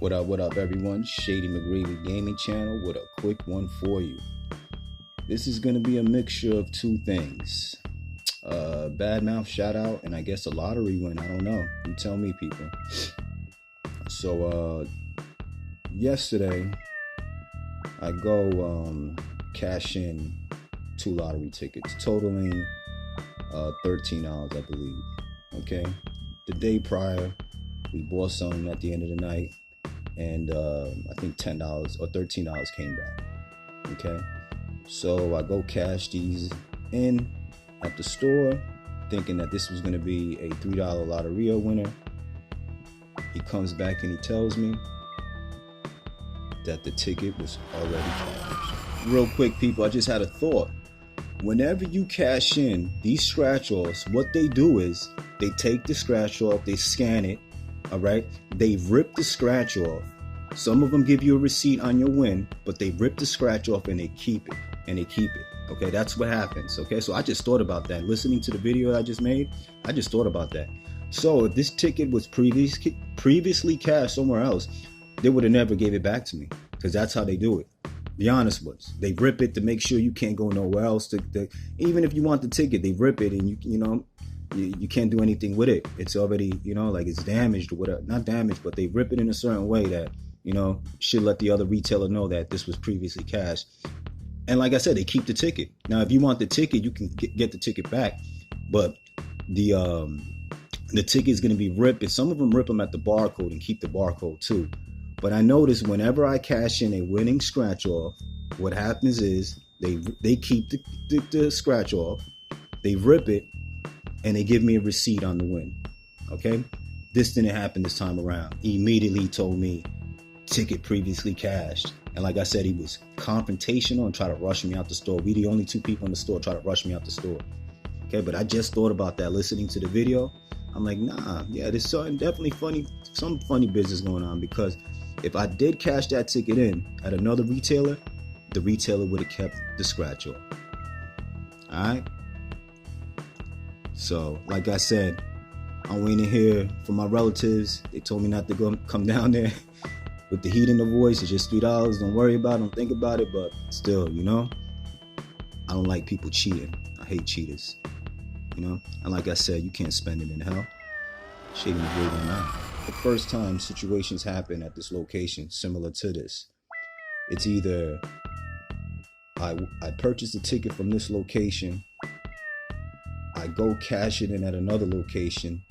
What up, everyone? Shady McGravy Gaming Channel with a quick one for you. This is going to be a mixture of two things. Bad mouth shout out, and I guess a lottery win. I don't know. You tell me, people. So, yesterday, I go cash in 2 lottery tickets, totaling $13, I believe. Okay? The day prior, we bought some at the end of the night, and I think $10 or $13 came back. Okay? So I go cash these in at the store, thinking that this was going to be a $3 Lotteria winner. He comes back and he tells me that the ticket was already cashed. Real quick, people, I just had a thought. Whenever you cash in these scratch-offs, what they do is they take the scratch-off, they scan it, all right? They rip the scratch-off. Some of them give you a receipt on your win, but they rip the scratch-off and they keep it. Okay, that's what happens. Okay, so I just thought about that. Listening to the video I just made, I just thought about that. So if this ticket was previously cashed somewhere else, they would have never gave it back to me, because that's how they do it. Be honest with us. They rip it to make sure you can't go nowhere else. Even if you want the ticket, they rip it, and you can't do anything with it. It's already, like it's damaged or whatever. Not damaged, but they rip it in a certain way that, should let the other retailer know that this was previously cashed. And like I said, they keep the ticket. Now, if you want the ticket, you can get the ticket back. But the ticket is going to be ripped. And some of them rip them at the barcode and keep the barcode too. But I notice whenever I cash in a winning scratch off, what happens is they keep the scratch off, they rip it, and they give me a receipt on the win. Okay? This didn't happen this time around. He immediately told me ticket previously cashed. And like I said, he was confrontational and tried to rush me out the store. We the only 2 people in the store try to rush me out the store. Okay, but I just thought about that listening to the video. I'm like, nah, yeah, there's something definitely funny, some funny business going on, because if I did cash that ticket in at another retailer, the retailer would have kept the scratch off. All right. So, like I said, I'm waiting here for my relatives. They told me not to come down there. With the heat in the voice, it's just $3. Don't worry about it. Don't think about it. But still, I don't like people cheating. I hate cheaters. And like I said, you can't spend it in hell. Shady McGravy on that. The first time situations happen at this location similar to this, it's either I purchase a ticket from this location, I go cash it in at another location,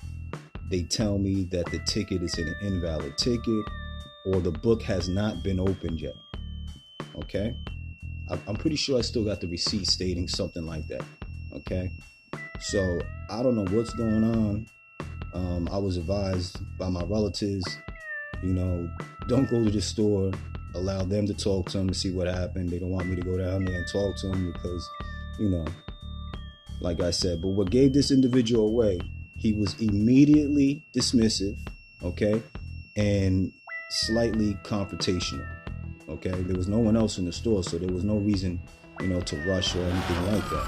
they tell me that the ticket is an invalid ticket, or the book has not been opened yet. Okay? I'm pretty sure I still got the receipt stating something like that. Okay? So I don't know what's going on. I was advised by my relatives, don't go to the store, allow them to talk to them to see what happened. They don't want me to go down there and talk to them because, like I said. But what gave this individual away, he was immediately dismissive, okay, and slightly confrontational. Okay, there was no one else in the store, so there was no reason, to rush or anything like that.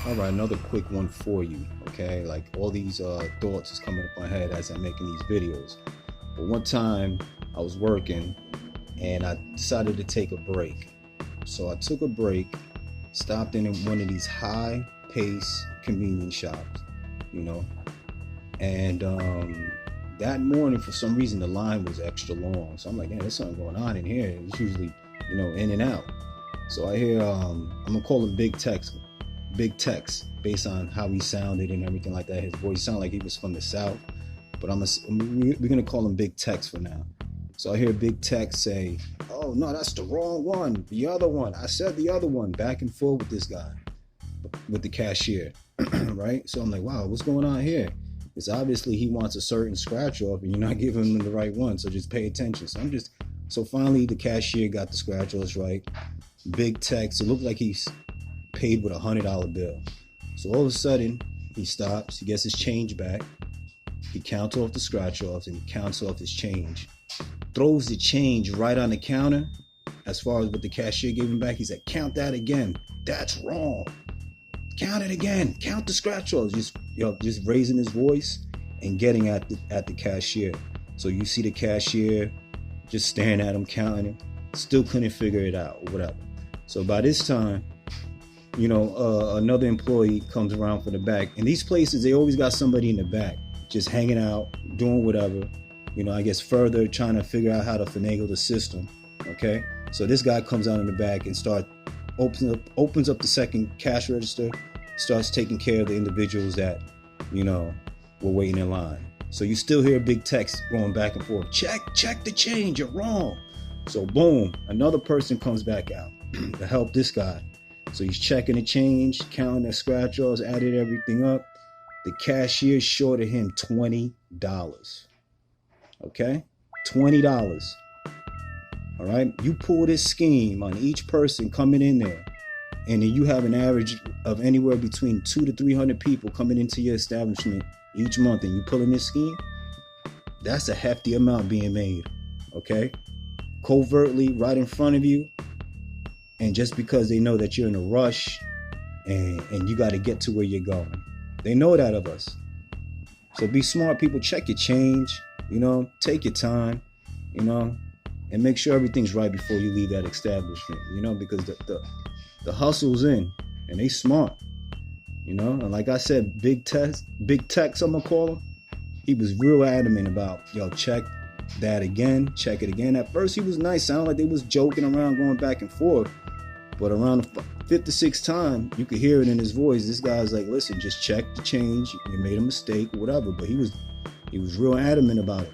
All right, another quick one for you. Okay, like all these thoughts is coming up my head as I'm making these videos. But one time I was working and I decided to take a break. So I took a break, stopped in one of these high-paced convenience shops, and that morning, for some reason, the line was extra long. So I'm like, there's something going on in here. It's usually, in and out. So I hear, I'm going to call him Big Tex, based on how he sounded and everything like that. His voice sounded like he was from the South. But we're going to call him Big Tex for now. So I hear Big Tex say, oh, no, that's the wrong one. The other one. I said the other one. Back and forth with this guy, with the cashier. Right? So I'm like, wow, what's going on here? It's obviously he wants a certain scratch off and you're not giving him the right one. So just pay attention. So finally the cashier got the scratch offs right. Big Tex, it looked like he's paid with $100 bill. So all of a sudden he stops, he gets his change back. He counts off the scratch offs and he counts off his change. Throws the change right on the counter. As far as what the cashier gave him back, he said, count that again. That's wrong. Count it again. Count the scratch offs. Just raising his voice and getting at the cashier. So you see the cashier just staring at him, counting him. Still couldn't figure it out or whatever. So by this time, another employee comes around from the back. And these places, they always got somebody in the back just hanging out, doing whatever. I guess further trying to figure out how to finagle the system. Okay, so this guy comes out in the back and opens up the second cash register, starts taking care of the individuals that were waiting in line. So you still hear big text going back and forth. Check the change. You're wrong. So boom, another person comes back out to help this guy. So he's checking the change, counting the scratch-offs, added everything up. The cashier shorted him $20. Okay, $20. All right, you pull this scheme on each person coming in there, and then you have an average of anywhere between 200 to 300 people coming into your establishment each month, and you pulling this scheme. That's a hefty amount being made. Okay, covertly, right in front of you, and just because they know that you're in a rush and you got to get to where you're going, they know that of us. So be smart, people. Check your change. Take your time, and make sure everything's right before you leave that establishment, because the hustle's in and they smart, and like I said, Big Tech, I'm gonna call him. He was real adamant about, check that again, check it again. At first he was nice, sounded like they was joking around, going back and forth, but around the fifth or sixth time, you could hear it in his voice. This guy's like, listen, just check the change. You made a mistake or whatever, but he was real adamant about it.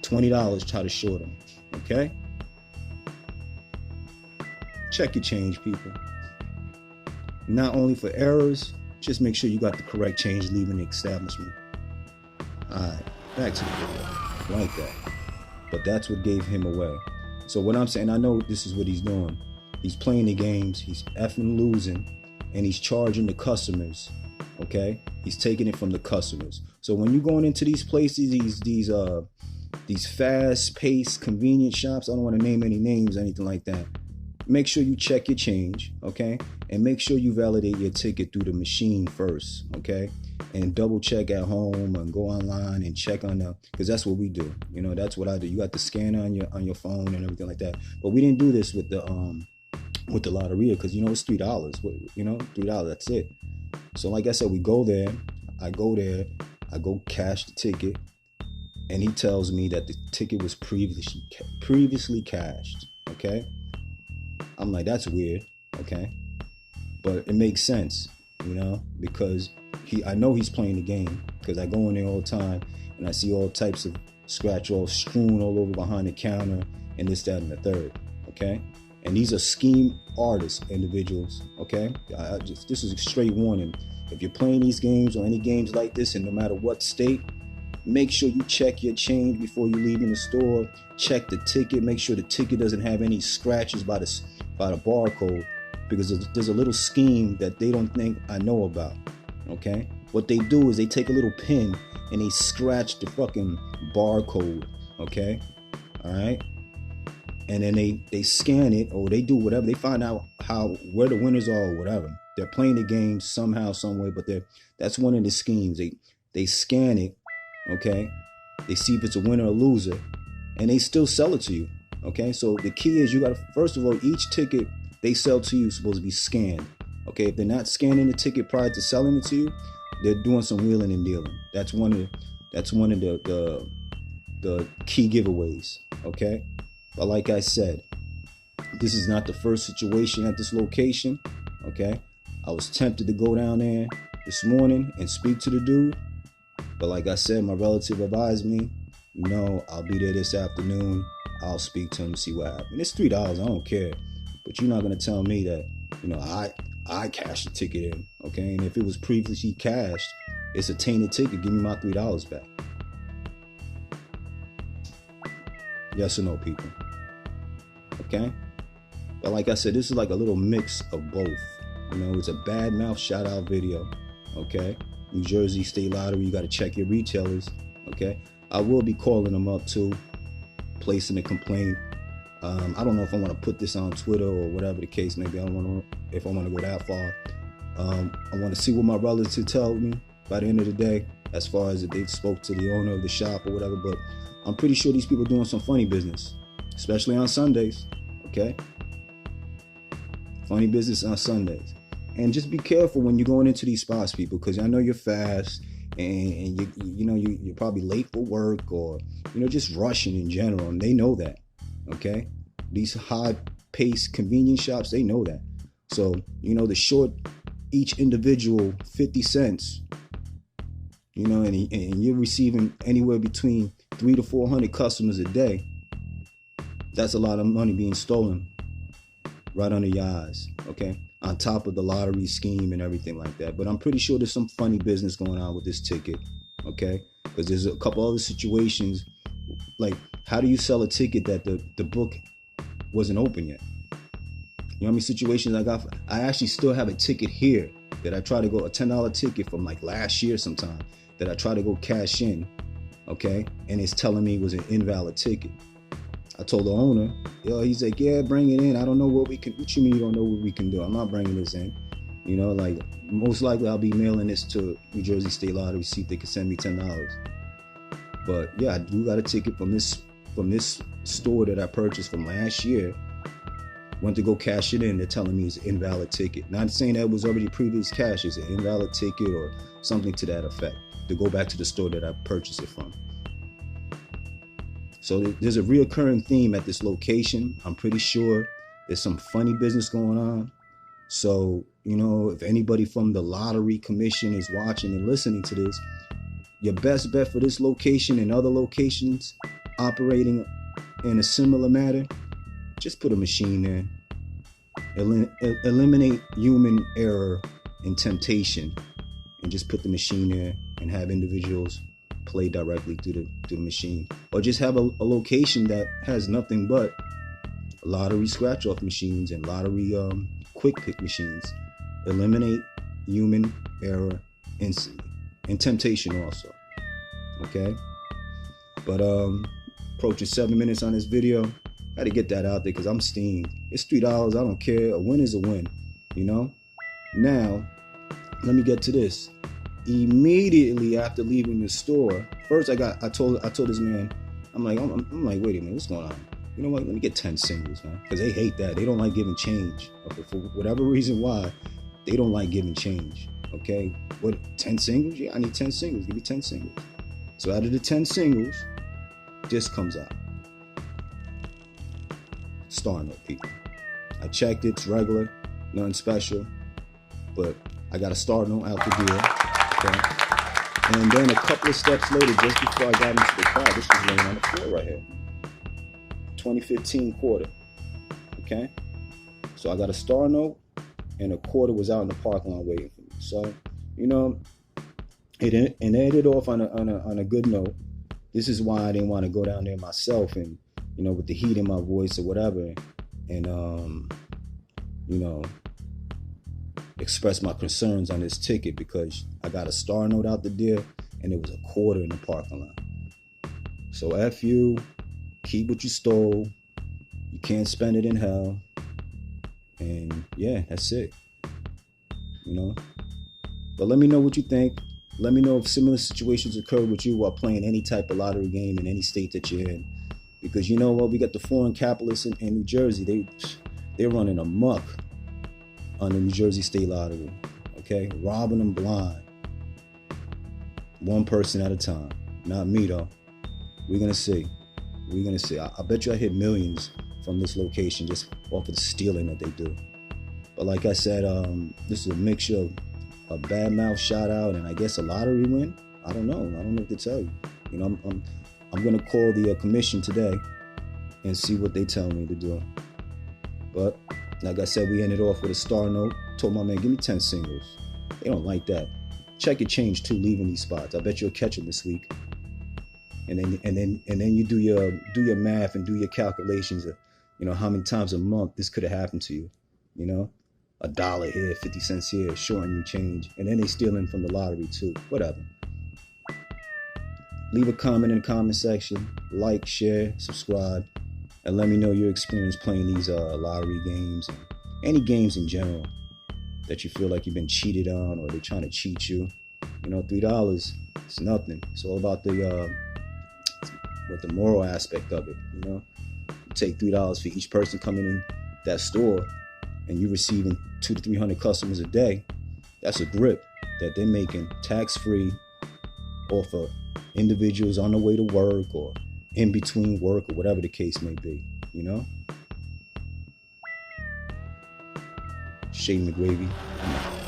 $20, try to short him. Okay? Check your change, people. Not only for errors, just make sure you got the correct change leaving the establishment. Alright, back to the video. Like that. But that's what gave him away. So what I'm saying, I know this is what he's doing. He's playing the games, he's effing losing, and he's charging the customers. Okay? He's taking it from the customers. So when you're going into these places, these fast-paced, convenient shops, I don't want to name any names, anything like that. Make sure you check your change, okay? And make sure you validate your ticket through the machine first, okay? And double check at home and go online and check on them, because that's what we do. That's what I do. You got the scanner on your phone and everything like that. But we didn't do this with the Lotteria, because it's $3. $3. That's it. So like I said, we go there. I go cash the ticket, and he tells me that the ticket was previously cashed. Okay, I'm like, that's weird. Okay, but it makes sense, because I know he's playing the game, because I go in there all the time and I see all types of scratch-offs strewn all over behind the counter and this, that, and the third. Okay, and these are scheme artists, individuals. Okay, this is a straight warning. If you're playing these games or any games like this, and no matter what state, make sure you check your change before you leave in the store. Check the ticket. Make sure the ticket doesn't have any scratches by the barcode, because there's a little scheme that they don't think I know about. Okay? What they do is they take a little pin and they scratch the fucking barcode. Okay? All right? And then they scan it, or they do whatever. They find out where the winners are or whatever. They're playing the game somehow, some way, but that's one of the schemes. They scan it, okay? They see if it's a winner or loser, and they still sell it to you, okay? So the key is, you got to, first of all, each ticket they sell to you is supposed to be scanned, okay? If they're not scanning the ticket prior to selling it to you, they're doing some wheeling and dealing. That's one of the key giveaways, okay? But like I said, this is not the first situation at this location, okay? I was tempted to go down there this morning and speak to the dude, but like I said, my relative advised me, no, I'll be there this afternoon. I'll speak to him, see what happened. It's $3, I don't care, but you're not gonna tell me that, I cashed the ticket in, okay? And if it was previously cashed, it's a tainted ticket. Give me my $3 back. Yes or no, people? Okay? But like I said, this is like a little mix of both. It's a bad mouth shout out video. Okay? New Jersey State Lottery, you got to check your retailers. Okay? I will be calling them up too, placing a complaint. I don't know if I want to put this on Twitter or whatever the case may be. I don't want to, if I want to go that far. I want to see what my relative tells me by the end of the day, as far as if they spoke to the owner of the shop or whatever. But I'm pretty sure these people are doing some funny business. especially on Sundays. Okay, funny business on Sundays. And just be careful when you're going into these spots, people, because I know you're fast and you're probably late for work, or just rushing in general, and they know that. Okay, these high-paced convenience shops, they know that. So the short each individual 50 cents, and you're receiving anywhere between 300 to 400 customers a day. That's a lot of money being stolen right under your eyes. Okay, on top of the lottery scheme and everything like that. But I'm pretty sure there's some funny business going on with this ticket. Okay, because there's a couple other situations, like how do you sell a ticket that the book wasn't open yet? You know how many situations I got? I actually still have a ticket here that I try to go, a $10 ticket from like last year sometime, that I try to go cash in, okay? And it's telling me it was an invalid ticket. I told the owner, he's like, yeah, bring it in. I don't know what we can, what you mean you don't know what we can do? I'm not bringing this in. Like most likely I'll be mailing this to New Jersey State Lottery, see if they can send me $10. But yeah, I do got a ticket from this store that I purchased from last year. Went to go cash it in. They're telling me it's an invalid ticket. Not saying that was already previous cash. It's an invalid ticket or something to that effect, to go back to the store that I purchased it from. So there's a reoccurring theme at this location. I'm pretty sure there's some funny business going on. So, if anybody from the Lottery Commission is watching and listening to this, your best bet for this location and other locations operating in a similar manner, just put a machine there. Eliminate human error and temptation, and just put the machine there and have individuals play directly through the machine. Or just have a location that has nothing but lottery scratch-off machines and lottery quick pick machines. Eliminate human error instantly. And temptation also. Okay? But approaching 7 minutes on this video. Got to get that out there because I'm steamed. It's $3. I don't care. A win is a win. Now, let me get to this. Immediately after leaving the store, first I told this man, I'm like, wait a minute, what's going on? You know what? Let me get 10 singles, man, because they hate that. They don't like giving change. Okay, for whatever reason why, they don't like giving change. Okay, what? 10 singles? Yeah, I need 10 singles. Give me 10 singles. So out of the 10 singles, this comes out. Star note, people. I checked it, it's regular, nothing special, but I got a star note out the deal. Okay? And then a couple of steps later, just before I got into the car, this was laying on the floor right here. 2015 quarter. Okay? So I got a star note, and a quarter was out in the parking lot waiting for me. So, it ended off on a good note. This is why I didn't want to go down there myself and, with the heat in my voice or whatever, and, express my concerns on this ticket, because I got a star note out the deal and it was a quarter in the parking lot. So F you, keep what you stole. You can't spend it in hell. And yeah, that's it. But let me know what you think. Let me know if similar situations occur with you while playing any type of lottery game in any state that you're in. Because you know what, we got the foreign capitalists in New Jersey. They're running amok on the New Jersey State Lottery. Okay, robbing them blind, one person at a time. Not me though. We're gonna see. I bet you I hit millions from this location just off of the stealing that they do. But like I said, this is a mixture of a bad mouth shout out and I guess a lottery win. I don't know what to tell you. I'm gonna call the commission today and see what they tell me to do. But like I said, we ended off with a star note. Told my man, give me 10 singles. They don't like that. Check your change too, leaving these spots. I bet you'll catch them this week. And then you do your math and do your calculations of, how many times a month this could have happened to you. $1 here, 50 cents here, shorting you change. And then they stealing from the lottery too. Whatever. Leave a comment in the comment section. Like, share, subscribe, and let me know your experience playing these lottery games and any games in general that you feel like you've been cheated on or they're trying to cheat you. $3, it's nothing. It's all about the moral aspect of it. take $3 for each person coming in that store, and you're receiving 200 to 300 customers a day, that's a grip that they're making tax-free off of individuals on the way to work or in between work or whatever the case may be, you know? Shade McGravy.